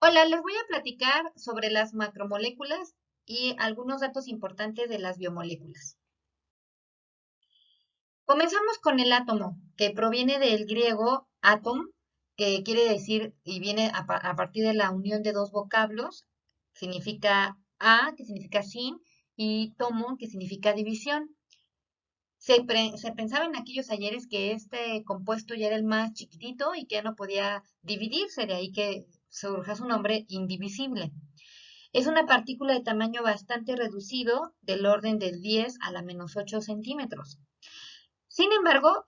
Hola, les voy a platicar sobre las macromoléculas y algunos datos importantes de las biomoléculas. Comenzamos con el átomo, que proviene del griego atom, que quiere decir y viene a partir de la unión de dos vocablos, significa a, que significa sin, y tomo, que significa división. Se pensaba en aquellos ayeres que este compuesto ya era el más chiquitito y que ya no podía dividirse, de ahí que surja su nombre indivisible. Es una partícula de tamaño bastante reducido, del orden del 10 a la menos 8 centímetros. Sin embargo,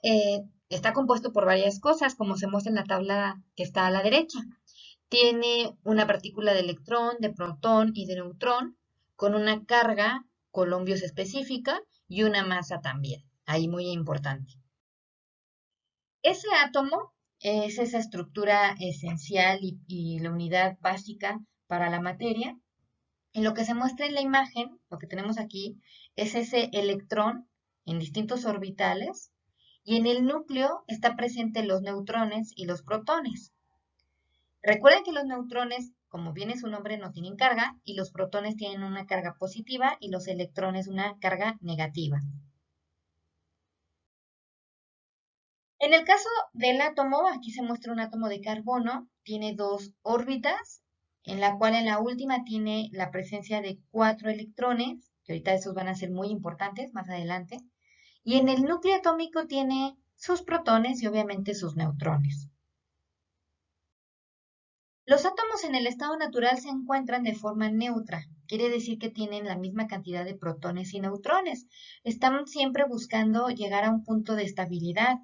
está compuesto por varias cosas, como se muestra en la tabla que está a la derecha. Tiene una partícula de electrón, de protón y de neutrón, con una carga colombios específica y una masa también, ahí muy importante. Ese átomo es esa estructura esencial y la unidad básica para la materia. En lo que se muestra en la imagen, lo que tenemos aquí, es ese electrón en distintos orbitales y en el núcleo está presente los neutrones y los protones. Recuerden que los neutrones, como viene su nombre, no tienen carga y los protones tienen una carga positiva y los electrones una carga negativa. En el caso del átomo, aquí se muestra un átomo de carbono, tiene dos órbitas, en la cual en la última tiene la presencia de 4 electrones, que ahorita esos van a ser muy importantes más adelante, y en el núcleo atómico tiene sus protones y obviamente sus neutrones. Los átomos en el estado natural se encuentran de forma neutra, quiere decir que tienen la misma cantidad de protones y neutrones. Están siempre buscando llegar a un punto de estabilidad.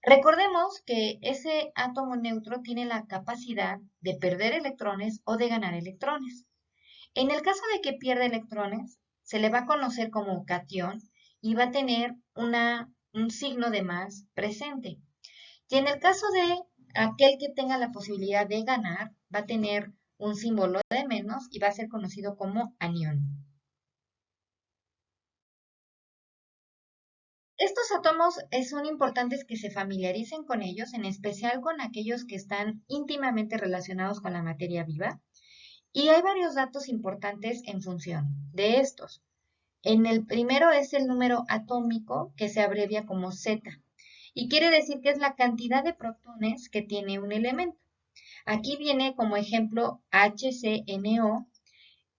Recordemos que ese átomo neutro tiene la capacidad de perder electrones o de ganar electrones. En el caso de que pierda electrones, se le va a conocer como catión y va a tener un signo de más presente. Y en el caso de aquel que tenga la posibilidad de ganar, va a tener un símbolo de menos y va a ser conocido como anión. Estos átomos son importantes que se familiaricen con ellos, en especial con aquellos que están íntimamente relacionados con la materia viva. Y hay varios datos importantes en función de estos. En el primero es el número atómico, que se abrevia como Z, y quiere decir que es la cantidad de protones que tiene un elemento. Aquí viene como ejemplo HCNO,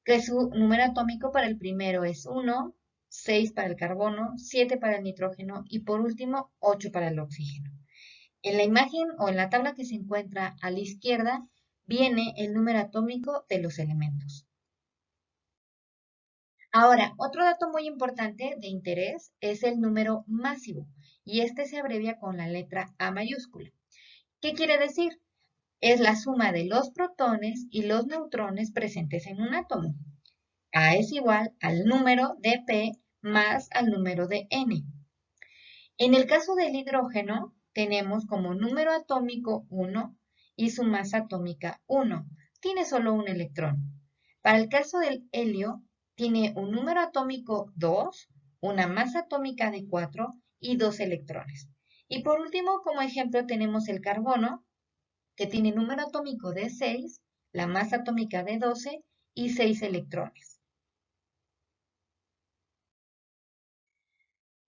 que su número atómico para el primero es 1, 6 para el carbono, 7 para el nitrógeno y por último 8 para el oxígeno. En la imagen o en la tabla que se encuentra a la izquierda viene el número atómico de los elementos. Ahora, otro dato muy importante de interés es el número masivo y este se abrevia con la letra A mayúscula. ¿Qué quiere decir? Es la suma de los protones y los neutrones presentes en un átomo. A es igual al número de P más al número de N. En el caso del hidrógeno, tenemos como número atómico 1 y su masa atómica 1. Tiene solo un electrón. Para el caso del helio, tiene un número atómico 2, una masa atómica de 4 y 2 electrones. Y por último, como ejemplo, tenemos el carbono, que tiene número atómico de 6, la masa atómica de 12 y 6 electrones.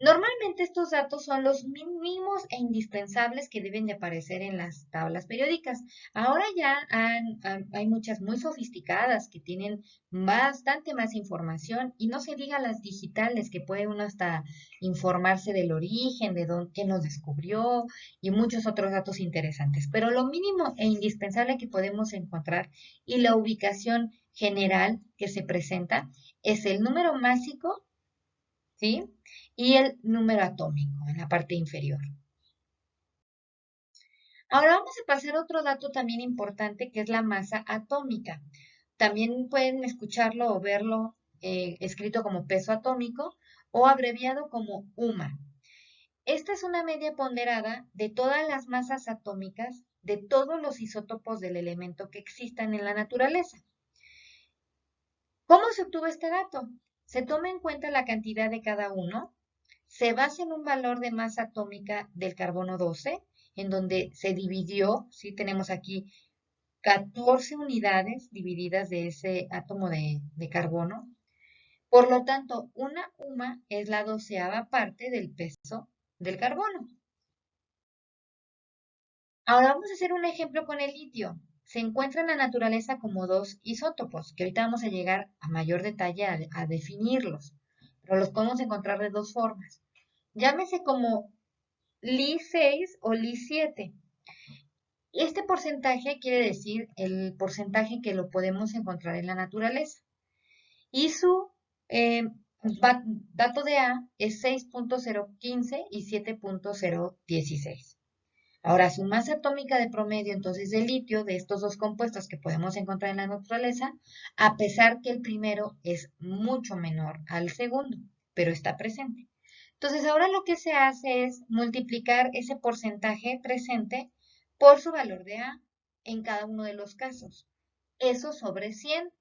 Normalmente estos datos son los mínimos e indispensables que deben de aparecer en las tablas periódicas. Ahora ya hay muchas muy sofisticadas que tienen bastante más información y no se diga las digitales que puede uno hasta informarse del origen, de dónde, qué nos descubrió y muchos otros datos interesantes. Pero lo mínimo e indispensable que podemos encontrar y la ubicación general que se presenta es el número másico, ¿sí? Y el número atómico en la parte inferior. Ahora vamos a pasar a otro dato también importante que es la masa atómica. También pueden escucharlo o verlo escrito como peso atómico o abreviado como UMA. Esta es una media ponderada de todas las masas atómicas de todos los isótopos del elemento que existan en la naturaleza. ¿Cómo se obtuvo este dato? Se toma en cuenta la cantidad de cada uno, se basa en un valor de masa atómica del carbono 12, en donde se dividió, ¿sí? Tenemos aquí 14 unidades divididas de ese átomo de carbono. Por lo tanto, una UMA es la 12ª parte del peso del carbono. Ahora vamos a hacer un ejemplo con el litio. Se encuentra en la naturaleza como dos isótopos, que ahorita vamos a llegar a mayor detalle a definirlos, pero los podemos encontrar de dos formas. Llámese como Li6 o Li7. Este porcentaje quiere decir el porcentaje que lo podemos encontrar en la naturaleza. Y su eh, dato de A es 6.015 y 7.016. Ahora, su masa atómica de promedio, entonces, de litio, de estos dos compuestos que podemos encontrar en la naturaleza, a pesar que el primero es mucho menor al segundo, pero está presente. Entonces, ahora lo que se hace es multiplicar ese porcentaje presente por su valor de A en cada uno de los casos. Eso sobre 100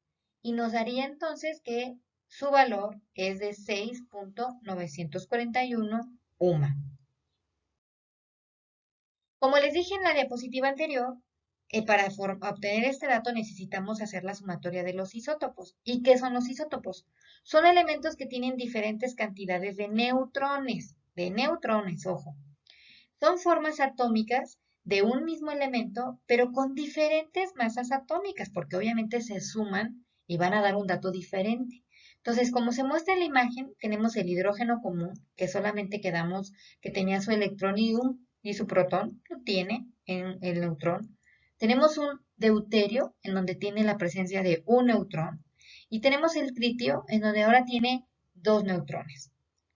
y nos daría entonces que su valor es de 6.941 UMA. Como les dije en la diapositiva anterior, para obtener este dato necesitamos hacer la sumatoria de los isótopos. ¿Y qué son los isótopos? Son elementos que tienen diferentes cantidades de neutrones, ojo. Son formas atómicas de un mismo elemento, pero con diferentes masas atómicas, porque obviamente se suman y van a dar un dato diferente. Entonces, como se muestra en la imagen, tenemos el hidrógeno común, que solamente quedamos que tenía su electrón y su protón, lo tiene en el neutrón. Tenemos un deuterio, en donde tiene la presencia de un neutrón. Y tenemos el tritio, en donde ahora tiene dos neutrones.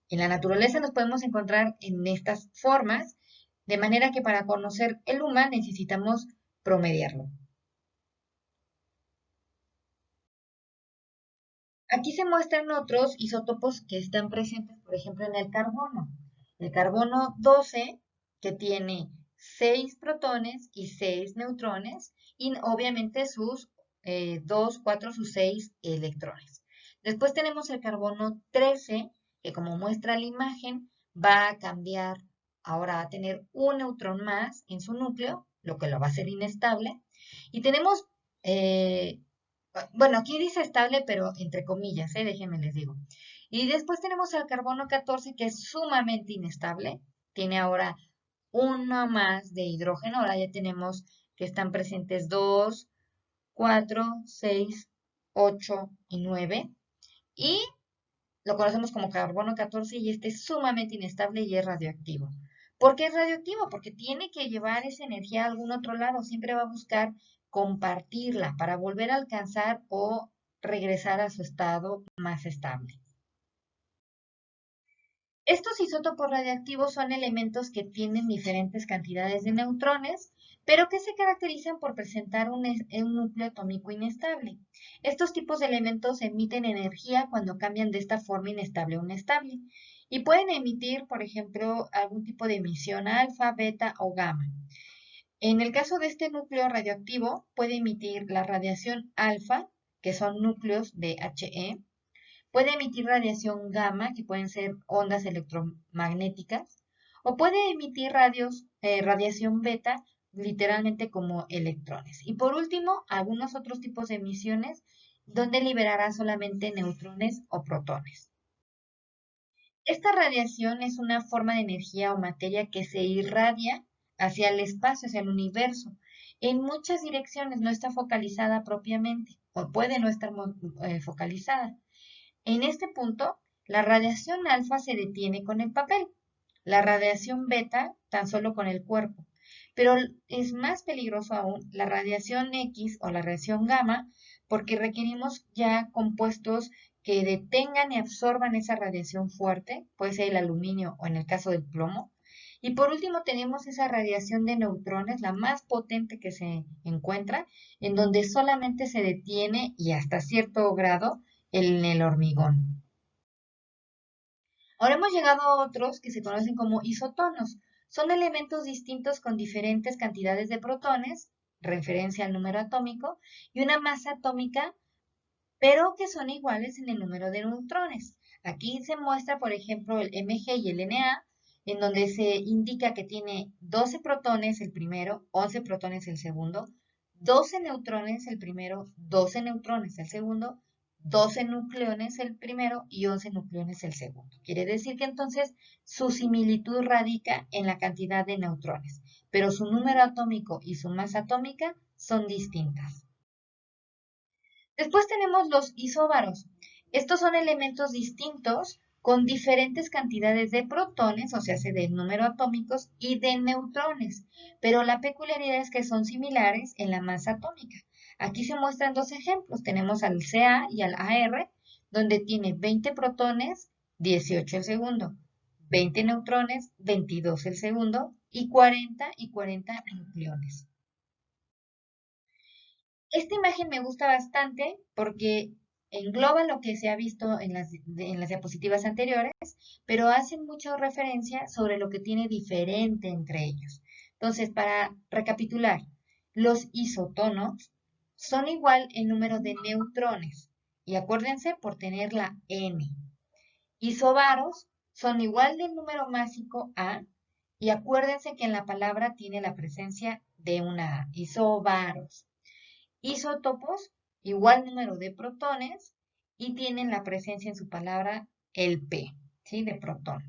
En la naturaleza nos podemos encontrar en estas formas, de manera que para conocer el UMA necesitamos promediarlo. Aquí se muestran otros isótopos que están presentes, por ejemplo, en el carbono. El carbono 12, que tiene 6 protones y 6 neutrones, y obviamente sus 2, 4, sus 6 electrones. Después tenemos el carbono 13, que como muestra la imagen, va a cambiar, ahora va a tener un neutrón más en su núcleo, lo que lo va a hacer inestable. Y tenemos bueno, aquí dice estable, pero entre comillas, déjenme les digo. Y después tenemos al carbono 14, que es sumamente inestable. Tiene ahora uno más de hidrógeno. Ahora ya tenemos que están presentes 2, 4, 6, 8 y 9. Y lo conocemos como carbono 14 y este es sumamente inestable y es radioactivo. ¿Por qué es radioactivo? Porque tiene que llevar esa energía a algún otro lado. Siempre va a buscar compartirla para volver a alcanzar o regresar a su estado más estable. Estos isótopos radiactivos son elementos que tienen diferentes cantidades de neutrones, pero que se caracterizan por presentar un núcleo atómico inestable. Estos tipos de elementos emiten energía cuando cambian de esta forma inestable a una estable y pueden emitir, por ejemplo, algún tipo de emisión alfa, beta o gamma. En el caso de este núcleo radioactivo, puede emitir la radiación alfa, que son núcleos de He. Puede emitir radiación gamma, que pueden ser ondas electromagnéticas, o puede emitir radiación beta, literalmente como electrones. Y por último, algunos otros tipos de emisiones donde liberará solamente neutrones o protones. Esta radiación es una forma de energía o materia que se irradia hacia el espacio, hacia el universo, en muchas direcciones, no está focalizada propiamente, o puede no estar focalizada. En este punto, la radiación alfa se detiene con el papel, la radiación beta tan solo con el cuerpo, pero es más peligroso aún la radiación X o la radiación gamma porque requerimos ya compuestos que detengan y absorban esa radiación fuerte, puede ser el aluminio o en el caso del plomo. Y por último tenemos esa radiación de neutrones, la más potente que se encuentra, en donde solamente se detiene y hasta cierto grado en el hormigón. Ahora hemos llegado a otros que se conocen como isotonos. Son elementos distintos con diferentes cantidades de protones, referencia al número atómico, y una masa atómica, pero que son iguales en el número de neutrones. Aquí se muestra, por ejemplo, el Mg y el Na, en donde se indica que tiene 12 protones el primero, 11 protones el segundo, 12 neutrones el primero, 12 neutrones el segundo, 12 nucleones el primero y 11 nucleones el segundo. Quiere decir que entonces su similitud radica en la cantidad de neutrones, pero su número atómico y su masa atómica son distintas. Después tenemos los isóbaros. Estos son elementos distintos con diferentes cantidades de protones, o sea, de número atómicos, y de neutrones, pero la peculiaridad es que son similares en la masa atómica. Aquí se muestran dos ejemplos. Tenemos al Ca y al Ar, donde tiene 20 protones, 18 el segundo, 20 neutrones, 22 el segundo, y 40 nucleones. Esta imagen me gusta bastante porque engloba lo que se ha visto en las diapositivas anteriores, pero hacen mucha referencia sobre lo que tiene diferente entre ellos. Entonces, para recapitular, los isotonos son igual en número de neutrones, y acuérdense por tener la N. Isobaros son igual del número másico A, y acuérdense que en la palabra tiene la presencia de una A, isobaros. Isótopos, igual número de protones, y tienen la presencia en su palabra el P, ¿sí? De protón.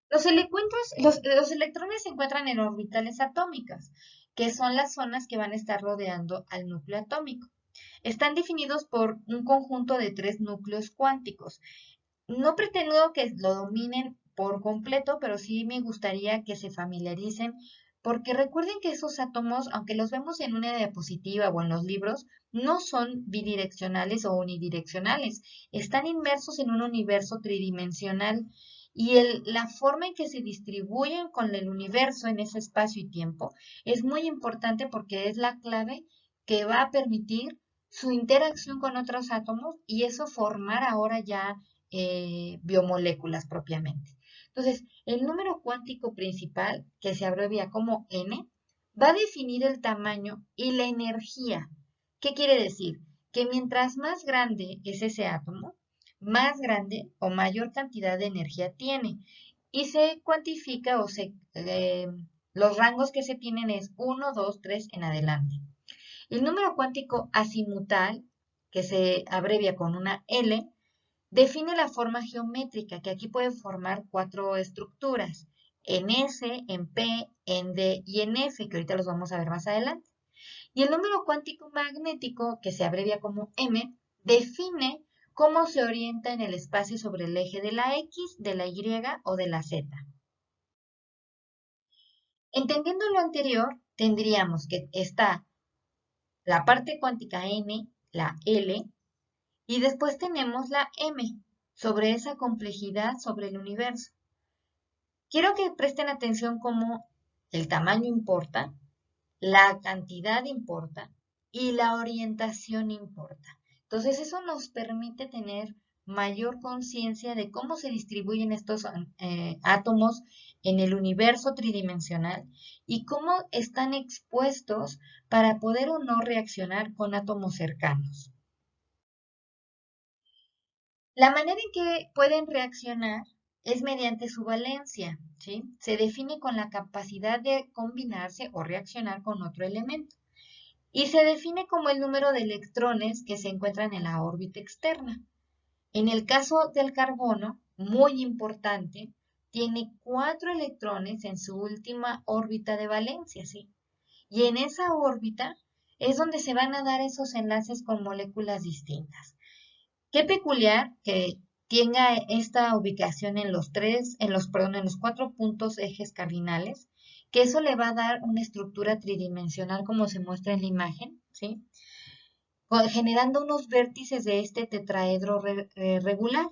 Los electrones se encuentran en orbitales atómicas, que son las zonas que van a estar rodeando al núcleo atómico. Están definidos por un conjunto de 3 núcleos cuánticos. No pretendo que lo dominen por completo, pero sí me gustaría que se familiaricen, porque recuerden que esos átomos, aunque los vemos en una diapositiva o en los libros, no son bidireccionales o unidireccionales, están inmersos en un universo tridimensional, y la forma en que se distribuyen con el universo en ese espacio y tiempo es muy importante porque es la clave que va a permitir su interacción con otros átomos y eso formar ahora ya biomoléculas propiamente. Entonces, el número cuántico principal, que se abrevia como n, va a definir el tamaño y la energía. ¿Qué quiere decir? Que mientras más grande es ese átomo, más grande o mayor cantidad de energía tiene. Y se cuantifica los rangos que se tienen es 1, 2, 3 en adelante. El número cuántico azimutal, que se abrevia con una L, define la forma geométrica, que aquí puede formar 4 estructuras, en S, en P, en D y en F, que ahorita los vamos a ver más adelante. Y el número cuántico magnético, que se abrevia como M, define cómo se orienta en el espacio sobre el eje de la X, de la Y o de la Z. Entendiendo lo anterior, tendríamos que está la parte cuántica N, la L, y después tenemos la M, sobre esa complejidad sobre el universo. Quiero que presten atención cómo el tamaño importa, la cantidad importa y la orientación importa. Entonces eso nos permite tener mayor conciencia de cómo se distribuyen estos átomos en el universo tridimensional y cómo están expuestos para poder o no reaccionar con átomos cercanos. La manera en que pueden reaccionar es mediante su valencia, ¿sí? Se define con la capacidad de combinarse o reaccionar con otro elemento. Y se define como el número de electrones que se encuentran en la órbita externa. En el caso del carbono, muy importante, tiene 4 electrones en su última órbita de valencia, ¿sí? Y en esa órbita es donde se van a dar esos enlaces con moléculas distintas. Qué peculiar que tenga esta ubicación en los 4 puntos ejes cardinales, que eso le va a dar una estructura tridimensional como se muestra en la imagen, ¿sí? Generando unos vértices de este tetraedro regular.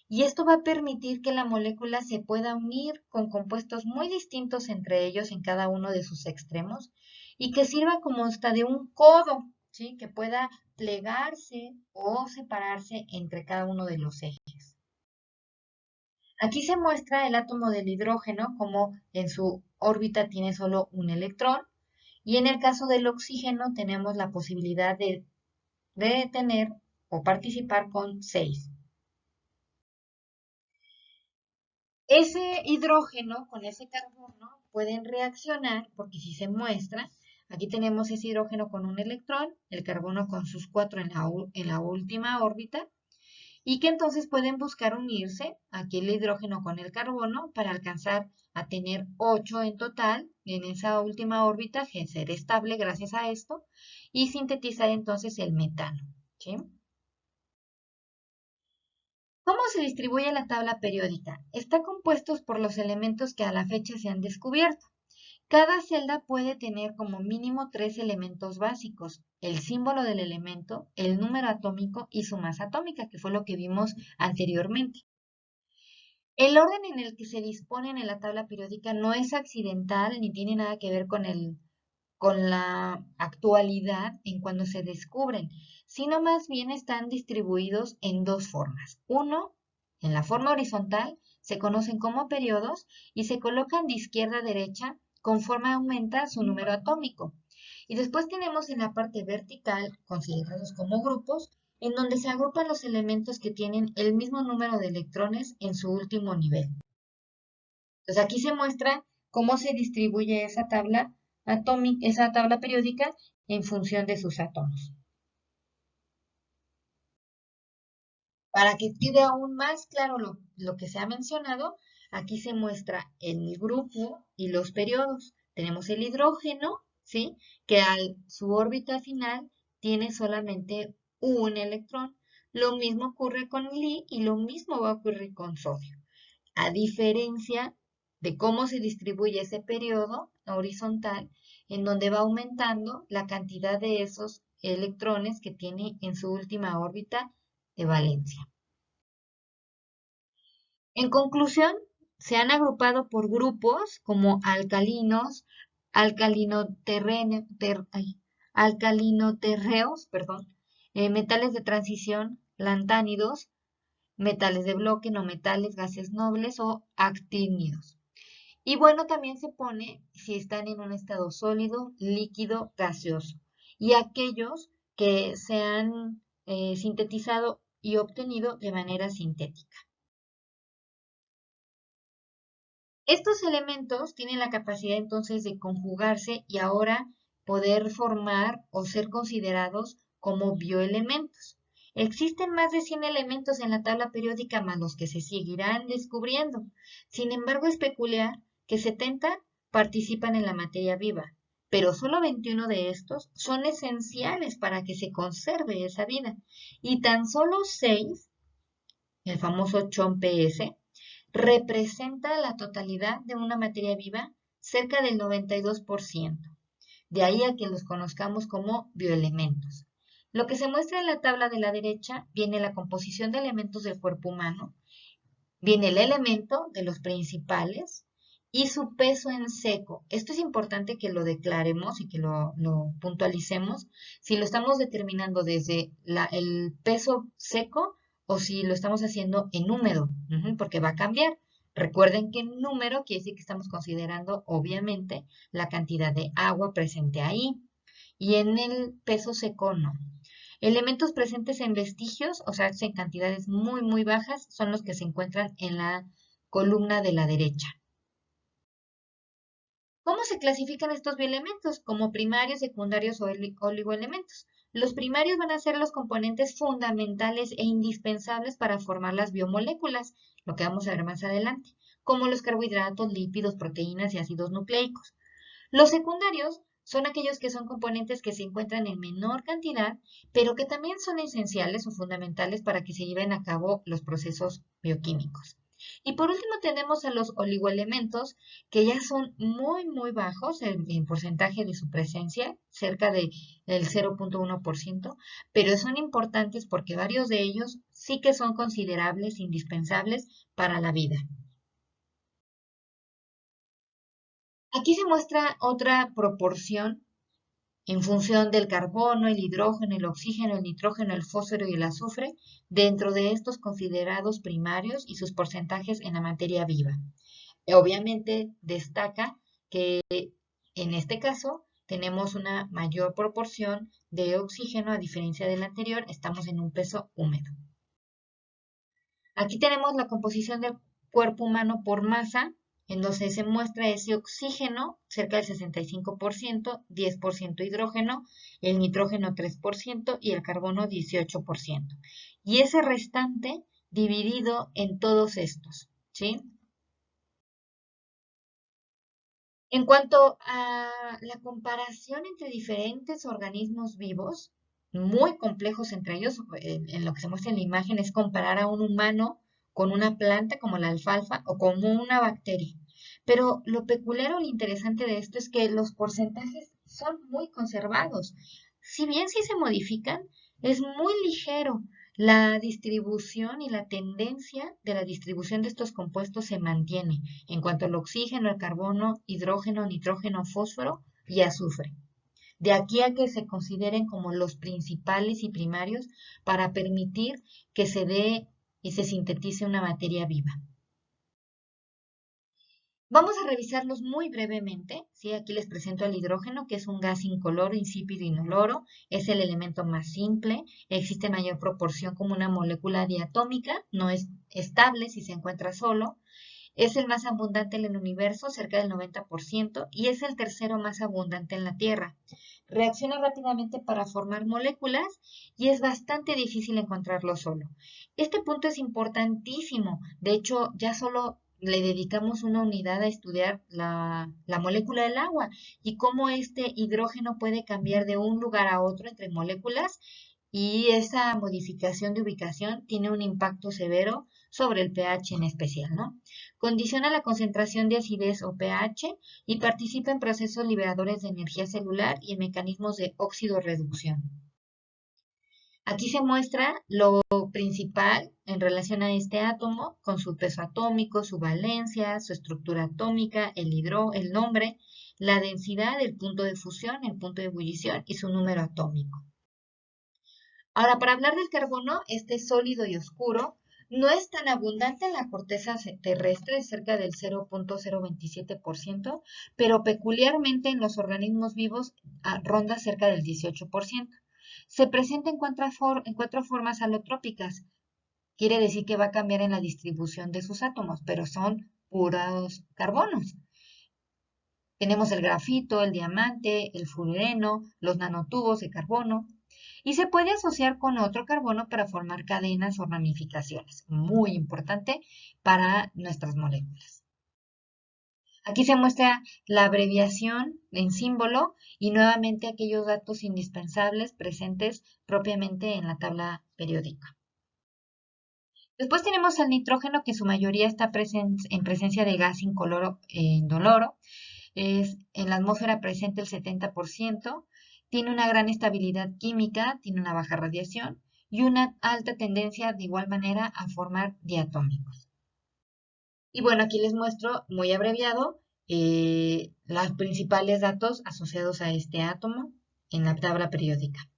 Y esto va a permitir que la molécula se pueda unir con compuestos muy distintos entre ellos en cada uno de sus extremos y que sirva como hasta de un codo, ¿sí? Que pueda plegarse o separarse entre cada uno de los ejes. Aquí se muestra el átomo del hidrógeno como en su órbita tiene solo un electrón y en el caso del oxígeno tenemos la posibilidad de tener o participar con 6. Ese hidrógeno con ese carbono pueden reaccionar, porque si se muestra, Aquí tenemos ese hidrógeno con un electrón, el carbono con sus 4 en la última órbita, y que entonces pueden buscar unirse, aquí el hidrógeno con el carbono, para alcanzar a tener 8 en total en esa última órbita, que será estable gracias a esto, y sintetizar entonces el metano. ¿Sí? ¿Cómo se distribuye la tabla periódica? Está compuesto por los elementos que a la fecha se han descubierto. Cada celda puede tener como mínimo 3 elementos básicos: el símbolo del elemento, el número atómico y su masa atómica, que fue lo que vimos anteriormente. El orden en el que se disponen en la tabla periódica no es accidental ni tiene nada que ver con la actualidad en cuando se descubren, sino más bien están distribuidos en dos formas. Uno, en la forma horizontal, se conocen como periodos y se colocan de izquierda a derecha conforme aumenta su número atómico. Y después tenemos en la parte vertical, considerados como grupos, en donde se agrupan los elementos que tienen el mismo número de electrones en su último nivel. Entonces aquí se muestra cómo se distribuye esa tabla atómica, esa tabla periódica en función de sus átomos. Para que quede aún más claro lo que se ha mencionado, aquí se muestra el grupo y los periodos. Tenemos el hidrógeno, ¿sí? Que su órbita final tiene solamente un electrón. Lo mismo ocurre con Li y lo mismo va a ocurrir con sodio. A diferencia de cómo se distribuye ese periodo horizontal, en donde va aumentando la cantidad de esos electrones que tiene en su última órbita de valencia. En conclusión, se han agrupado por grupos como alcalinos, alcalinoterreos, metales de transición, lantánidos, metales de bloque, no metales, gases nobles o actínidos. Y bueno, también se pone si están en un estado sólido, líquido, gaseoso. Y aquellos que se han sintetizado y obtenido de manera sintética. Estos elementos tienen la capacidad entonces de conjugarse y ahora poder formar o ser considerados como bioelementos. Existen más de 100 elementos en la tabla periódica más los que se seguirán descubriendo. Sin embargo, es peculiar que 70 participan en la materia viva, pero solo 21 de estos son esenciales para que se conserve esa vida. Y tan solo 6, el famoso CHOMP-PS, representa la totalidad de una materia viva, cerca del 92%. De ahí a que los conozcamos como bioelementos. Lo que se muestra en la tabla de la derecha viene la composición de elementos del cuerpo humano, viene el elemento de los principales y su peso en seco. Esto es importante que lo declaremos y que lo puntualicemos, si lo estamos determinando desde el peso seco o si lo estamos haciendo en húmedo, porque va a cambiar. Recuerden que en número quiere decir que estamos considerando, obviamente, la cantidad de agua presente ahí. Y en el peso seco no. Elementos presentes en vestigios, o sea, en cantidades muy, muy bajas, son los que se encuentran en la columna de la derecha. ¿Cómo se clasifican estos bioelementos? Como primarios, secundarios o oligoelementos. Los primarios van a ser los componentes fundamentales e indispensables para formar las biomoléculas, lo que vamos a ver más adelante, como los carbohidratos, lípidos, proteínas y ácidos nucleicos. Los secundarios son aquellos que son componentes que se encuentran en menor cantidad, pero que también son esenciales o fundamentales para que se lleven a cabo los procesos bioquímicos. Y por último tenemos a los oligoelementos, que ya son muy, muy bajos en porcentaje de su presencia, cerca del 0.1%, pero son importantes porque varios de ellos sí que son considerables, indispensables para la vida. Aquí se muestra otra proporción en función del carbono, el hidrógeno, el oxígeno, el nitrógeno, el fósforo y el azufre, dentro de estos considerados primarios y sus porcentajes en la materia viva. Obviamente destaca que en este caso tenemos una mayor proporción de oxígeno a diferencia del anterior, estamos en un peso húmedo. Aquí tenemos la composición del cuerpo humano por masa en donde se muestra ese oxígeno cerca del 65%, 10% hidrógeno, el nitrógeno 3% y el carbono 18%. Y ese restante dividido en todos estos, ¿sí? En cuanto a la comparación entre diferentes organismos vivos, muy complejos entre ellos, en lo que se muestra en la imagen es comparar a un humano con una planta como la alfalfa o como una bacteria. Pero lo peculiar o lo interesante de esto es que los porcentajes son muy conservados. Si bien sí se modifican, es muy ligero. La distribución y la tendencia de la distribución de estos compuestos se mantiene en cuanto al oxígeno, el carbono, hidrógeno, nitrógeno, fósforo y azufre. De aquí a que se consideren como los principales y primarios para permitir que se dé y se sintetice una materia viva. Vamos a revisarlos muy brevemente, ¿sí? Aquí les presento el hidrógeno, que es un gas incoloro, insípido, inoloro. Es el elemento más simple. Existe mayor proporción como una molécula diatómica. No es estable si se encuentra solo. Es el más abundante en el universo, cerca del 90%, y es el tercero más abundante en la Tierra. Reacciona rápidamente para formar moléculas y es bastante difícil encontrarlo solo. Este punto es importantísimo. De hecho, ya solo le dedicamos una unidad a estudiar la molécula del agua y cómo este hidrógeno puede cambiar de un lugar a otro entre moléculas y esa modificación de ubicación tiene un impacto severo sobre el pH en especial, ¿no? Condiciona la concentración de acidez o pH y participa en procesos liberadores de energía celular y en mecanismos de oxidorreducción. Aquí se muestra lo principal en relación a este átomo, con su peso atómico, su valencia, su estructura atómica, el nombre, la densidad, el punto de fusión, el punto de ebullición y su número atómico. Ahora, para hablar del carbono, este sólido y oscuro no es tan abundante en la corteza terrestre, cerca del 0.027%, pero peculiarmente en los organismos vivos ronda cerca del 18%. Se presenta en cuatro formas alotrópicas. Quiere decir que va a cambiar en la distribución de sus átomos, pero son puros carbonos. Tenemos el grafito, el diamante, el fullereno, los nanotubos de carbono. Y se puede asociar con otro carbono para formar cadenas o ramificaciones. Muy importante para nuestras moléculas. Aquí se muestra la abreviación en símbolo y nuevamente aquellos datos indispensables presentes propiamente en la tabla periódica. Después tenemos el nitrógeno, que en su mayoría está en presencia de gas incoloro e indoloro. En la atmósfera presente el 70%, tiene una gran estabilidad química, tiene una baja radiación y una alta tendencia de igual manera a formar diatómicos. Y bueno, aquí les muestro muy abreviado los principales datos asociados a este átomo en la tabla periódica.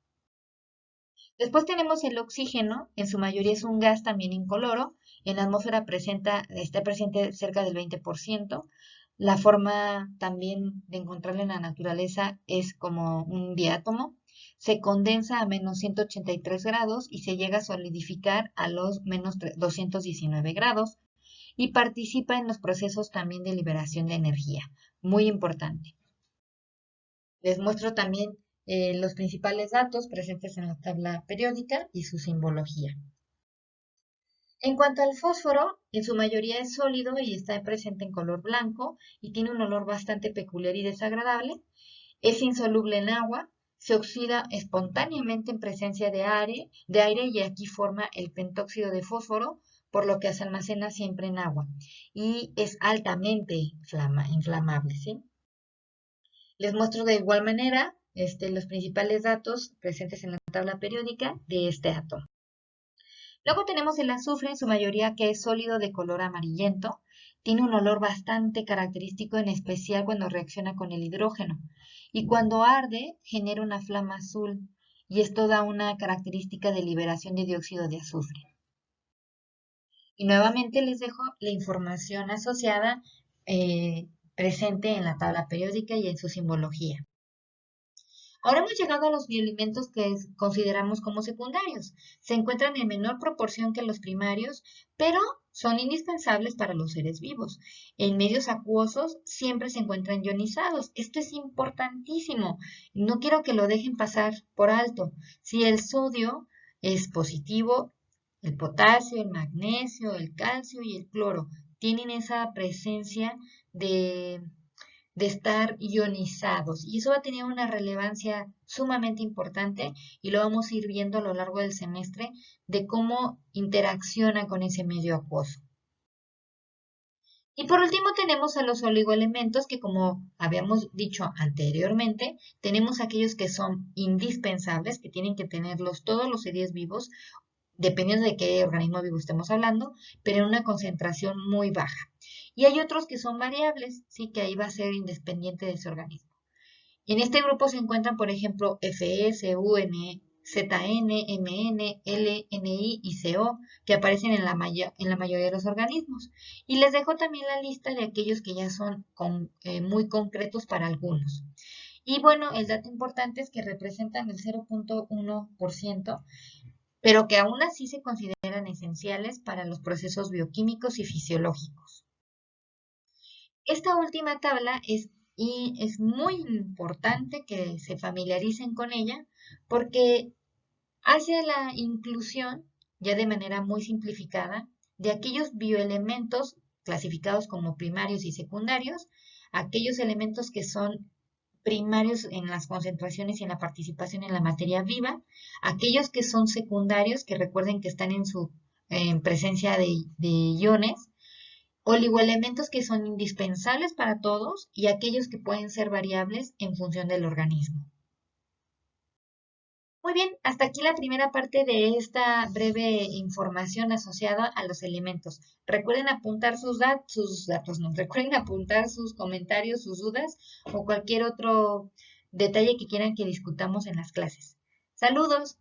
Después tenemos el oxígeno, en su mayoría es un gas también incoloro, en la atmósfera está presente cerca del 20%. La forma también de encontrarlo en la naturaleza es como un diátomo. Se condensa a menos 183 grados y se llega a solidificar a los menos 219 grados y participa en los procesos también de liberación de energía. Muy importante. Les muestro también los principales datos presentes en la tabla periódica y su simbología. En cuanto al fósforo, en su mayoría es sólido y está presente en color blanco y tiene un olor bastante peculiar y desagradable. Es insoluble en agua, se oxida espontáneamente en presencia de aire y aquí forma el pentóxido de fósforo, por lo que se almacena siempre en agua y es altamente inflamable, ¿sí? Les muestro de igual manera los principales datos presentes en la tabla periódica de este átomo. Luego tenemos el azufre, en su mayoría que es sólido de color amarillento. Tiene un olor bastante característico, en especial cuando reacciona con el hidrógeno. Y cuando arde, genera una flama azul. Y esto da una característica de liberación de dióxido de azufre. Y nuevamente les dejo la información asociada presente en la tabla periódica y en su simbología. Ahora hemos llegado a los bioelementos que consideramos como secundarios. Se encuentran en menor proporción que los primarios, pero son indispensables para los seres vivos. En medios acuosos siempre se encuentran ionizados. Esto es importantísimo. No quiero que lo dejen pasar por alto. Si el sodio es positivo, el potasio, el magnesio, el calcio y el cloro tienen esa presencia de estar ionizados. Y eso va a tener una relevancia sumamente importante y lo vamos a ir viendo a lo largo del semestre de cómo interacciona con ese medio acuoso. Y por último tenemos a los oligoelementos que, como habíamos dicho anteriormente, tenemos aquellos que son indispensables, que tienen que tenerlos todos los seres vivos, dependiendo de qué organismo vivo estemos hablando, pero en una concentración muy baja. Y hay otros que son variables, sí, que ahí va a ser independiente de ese organismo. En este grupo se encuentran, por ejemplo, FS, UN, ZN, MN, LNI y CO, que aparecen en la mayoría de los organismos. Y les dejo también la lista de aquellos que ya son muy concretos para algunos. Y bueno, el dato importante es que representan el 0.1%, pero que aún así se consideran esenciales para los procesos bioquímicos y fisiológicos. Esta última tabla es muy importante que se familiaricen con ella porque hace la inclusión, ya de manera muy simplificada, de aquellos bioelementos clasificados como primarios y secundarios, aquellos elementos que son primarios en las concentraciones y en la participación en la materia viva, aquellos que son secundarios, que recuerden que están en presencia de iones, oligoelementos que son indispensables para todos y aquellos que pueden ser variables en función del organismo. Muy bien, hasta aquí la primera parte de esta breve información asociada a los elementos. Recuerden apuntar sus datos, no, recuerden apuntar sus comentarios, sus dudas o cualquier otro detalle que quieran que discutamos en las clases. Saludos.